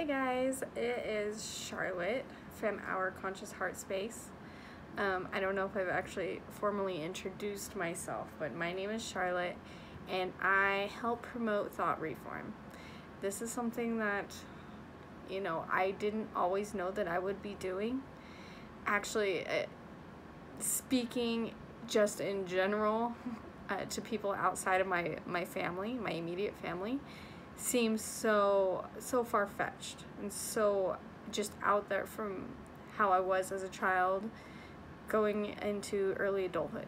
Hey guys, it is Charlotte from Our Conscious Heart Space. I don't know if I've actually formally introduced myself, but my name is Charlotte and I help promote thought reform. This is something that, I didn't always know that I would be doing. Actually, speaking just in general to people outside of my family, my immediate family, seems so far-fetched and so just out there from how I was as a child going into early adulthood.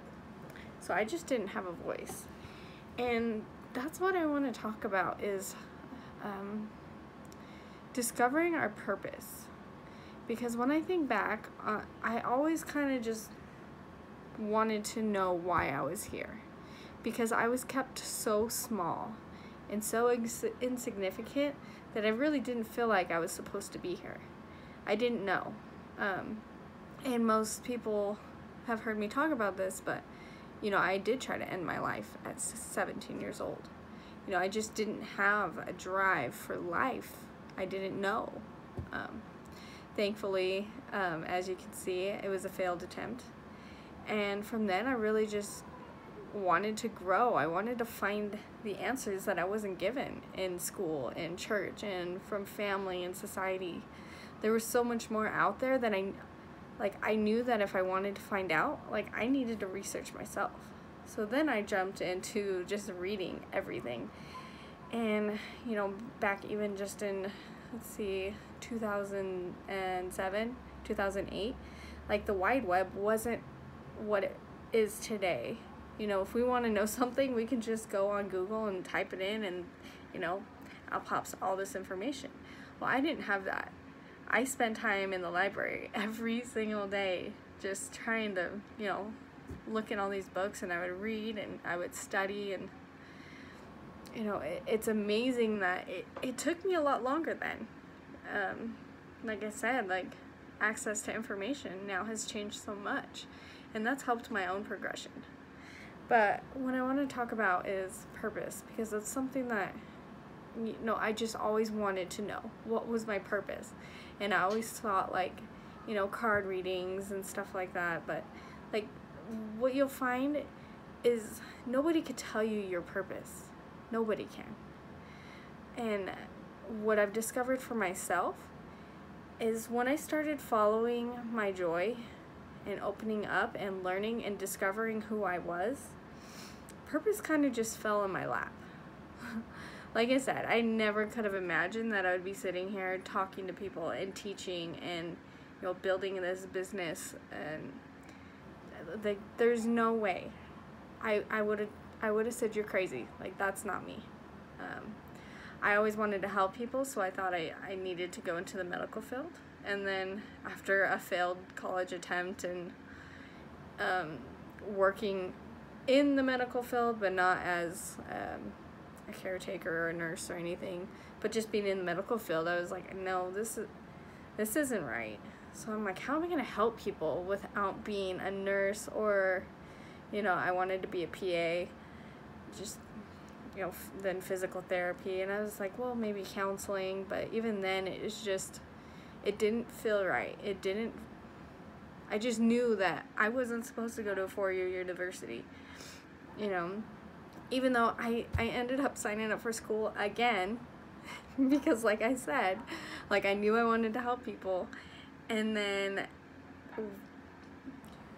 So I just didn't have a voice. And that's what I want to talk about is discovering our purpose. Because when I think back, I always kind of just wanted to know why I was here. Because I was kept so small and so insignificant that I really didn't feel like I was supposed to be here. I didn't know. And most people have heard me talk about this, but, I did try to end my life at 17 years old. I just didn't have a drive for life. I didn't know. Thankfully, as you can see, it was a failed attempt. And from then, I really just wanted to grow. I wanted to find the answers that I wasn't given in school, in church, and from family and society. There was so much more out there that I knew that if I wanted to find out, I needed to research myself. So then I jumped into just reading everything. And, back even just in, 2007, 2008, the wide web wasn't what it is today. If we want to know something, we can just go on Google and type it in and, out pops all this information. Well, I didn't have that. I spent time in the library every single day just trying to, look at all these books, and I would read and I would study, and, it's amazing that it took me a lot longer then. Like I said, access to information now has changed so much, and that's helped my own progression. But what I want to talk about is purpose, because it's something that, I just always wanted to know. What was my purpose? And I always thought, card readings and stuff like that. But, what you'll find is nobody could tell you your purpose. Nobody can. And what I've discovered for myself is when I started following my joy and opening up and learning and discovering who I was, purpose kind of just fell in my lap. Like I said, I never could have imagined that I would be sitting here talking to people and teaching and, building this business, and there's no way. I would have said you're crazy. That's not me. I always wanted to help people, so I thought I needed to go into the medical field. And then after a failed college attempt and working in the medical field, but not as a caretaker or a nurse or anything, but just being in the medical field, I was like, no, this isn't right. So I'm like, how am I going to help people without being a nurse or, I wanted to be a PA, just, then physical therapy. And I was like, well, maybe counseling, but even then it was just, it didn't feel right. I just knew that I wasn't supposed to go to a 4-year university, even though I ended up signing up for school again, because like I said, I knew I wanted to help people. And then a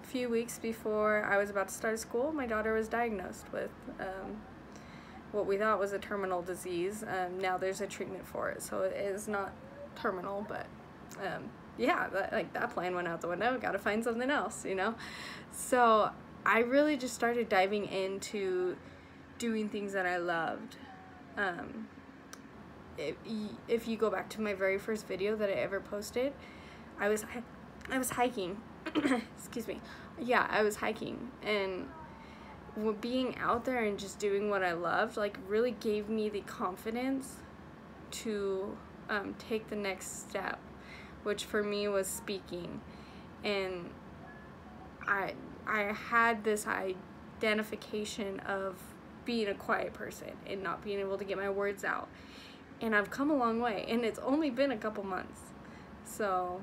few weeks before I was about to start school, my daughter was diagnosed with what we thought was a terminal disease. Now there's a treatment for it, so it is not terminal, but yeah, that plan went out the window. Got to find something else, So I really just started diving into doing things that I loved. If you go back to my very first video that I ever posted, I was hiking. Excuse me. Yeah, I was hiking, and being out there and just doing what I loved, really gave me the confidence to take the next step, which for me was speaking. And I had this identification of being a quiet person and not being able to get my words out. And I've come a long way, and it's only been a couple months. So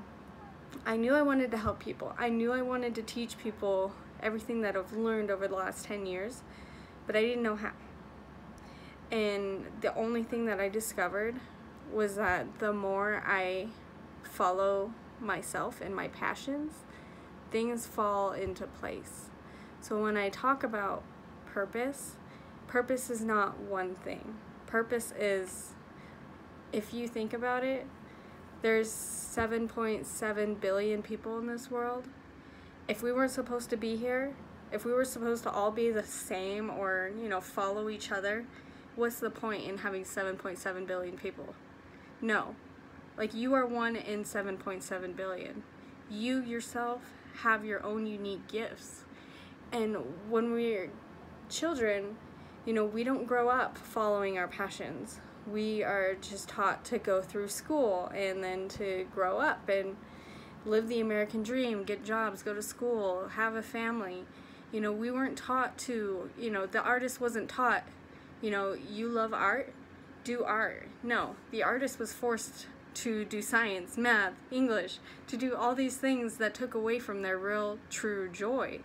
I knew I wanted to help people. I knew I wanted to teach people everything that I've learned over the last 10 years, but I didn't know how. And the only thing that I discovered was that the more I follow myself and my passions, things fall into place. So when I talk about purpose, purpose is not one thing. Purpose is, if you think about it, there's 7.7 billion people in this world. If we weren't supposed to be here, if we were supposed to all be the same or, follow each other, what's the point in having 7.7 billion people? No. Like, you are one in 7.7 billion. You yourself have your own unique gifts. And when we're children, we don't grow up following our passions. We are just taught to go through school and then to grow up and live the American dream, get jobs, go to school, have a family. We weren't taught to, the artist wasn't taught, you love art, do art. No, the artist was forced to do science, math, English, to do all these things that took away from their real, true joy.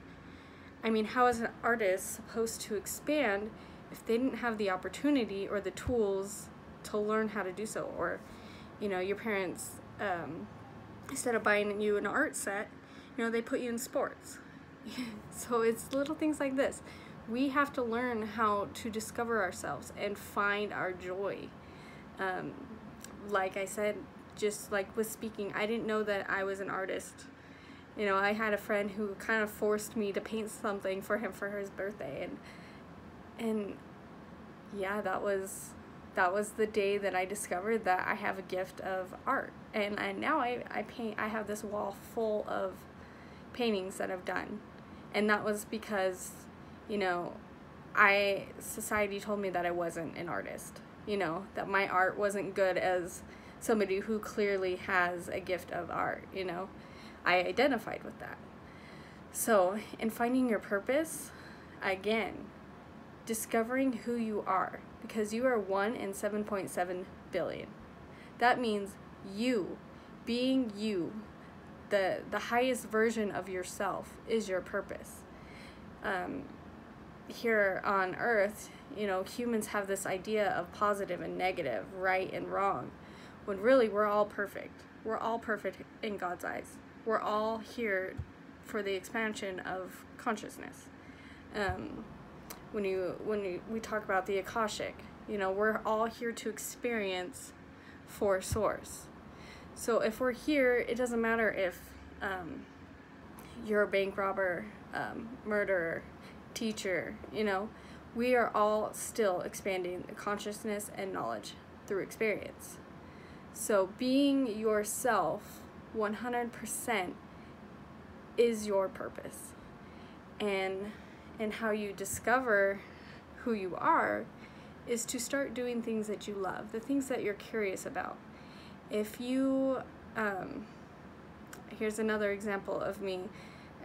I mean, how is an artist supposed to expand if they didn't have the opportunity or the tools to learn how to do so? Or, your parents, instead of buying you an art set, they put you in sports. So it's little things like this. We have to learn how to discover ourselves and find our joy. Like I said, just like with speaking, I didn't know that I was an artist. I had a friend who kind of forced me to paint something for him for his birthday, and yeah, that was the day that I discovered that I have a gift of art. And now I paint. I have this wall full of paintings that I've done, and that was because society told me that I wasn't an artist. That my art wasn't good as somebody who clearly has a gift of art. I identified with that. So in finding your purpose, again, discovering who you are, because you are 1 in 7.7 billion. That means you, being you, the highest version of yourself is your purpose. Here on Earth, humans have this idea of positive and negative, right and wrong, when really we're all perfect. We're all perfect in God's eyes. We're all here for the expansion of consciousness. When we talk about the Akashic, we're all here to experience for Source. So if we're here, it doesn't matter if you're a bank robber, murderer, teacher, we are all still expanding consciousness and knowledge through experience. So being yourself 100% is your purpose. And how you discover who you are is to start doing things that you love, the things that you're curious about. If you, here's another example of me.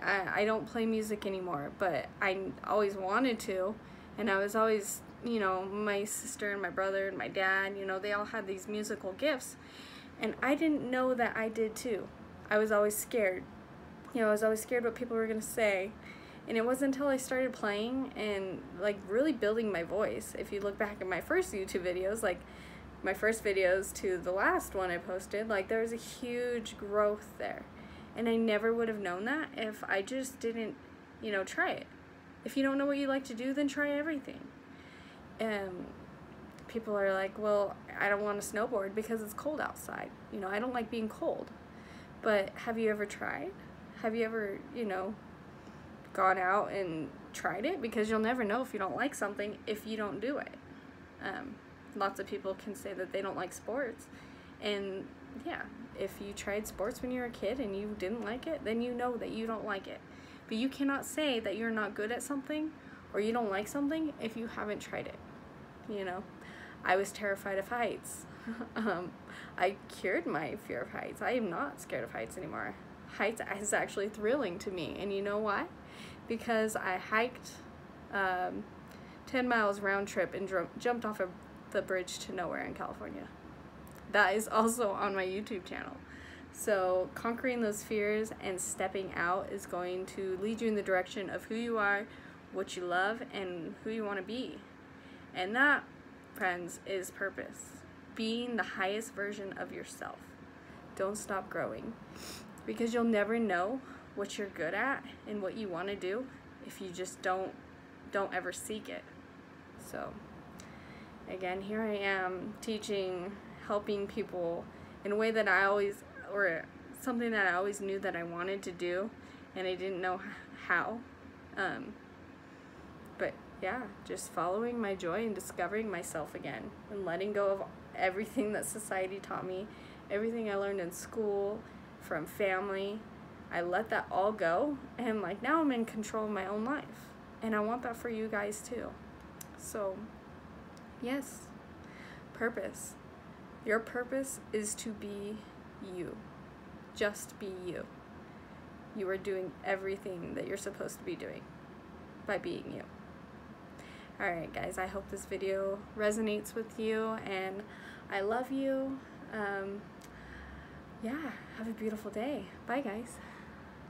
I don't play music anymore, but I always wanted to, and I was always, my sister and my brother and my dad, they all had these musical gifts, and I didn't know that I did too. I was always scared. I was always scared what people were going to say. And it wasn't until I started playing and really building my voice. If you look back at my first YouTube videos, my first videos to the last one I posted, there was a huge growth there. And I never would have known that if I just didn't, try it. If you don't know what you like to do, then try everything. People are like, well, I don't want to snowboard because it's cold outside. I don't like being cold. But have you ever tried? Have you ever, gone out and tried it? Because you'll never know if you don't like something if you don't do it. Lots of people can say that they don't like sports. And yeah, if you tried sports when you were a kid and you didn't like it, then you know that you don't like it. But you cannot say that you're not good at something or you don't like something if you haven't tried it. I was terrified of heights. I cured my fear of heights. I am not scared of heights anymore. Heights is actually thrilling to me. And you know why? Because I hiked 10 miles round trip and jumped off a The Bridge to Nowhere in California. That is also on my YouTube channel. So conquering those fears and stepping out is going to lead you in the direction of who you are, what you love, and who you want to be. And that, friends, is purpose. Being the highest version of yourself. Don't stop growing, because you'll never know what you're good at and what you want to do if you just don't ever seek it. So again, here I am teaching, helping people in a way that I always, or something that I always knew that I wanted to do, and I didn't know how. But yeah, just following my joy and discovering myself again, and letting go of everything that society taught me, everything I learned in school, from family. I let that all go, and like now I'm in control of my own life, and I want that for you guys too. So yes, purpose. Your purpose is to be you. Just be you. You are doing everything that you're supposed to be doing by being you. Alright guys, I hope this video resonates with you, and I love you. Yeah, have a beautiful day. Bye guys.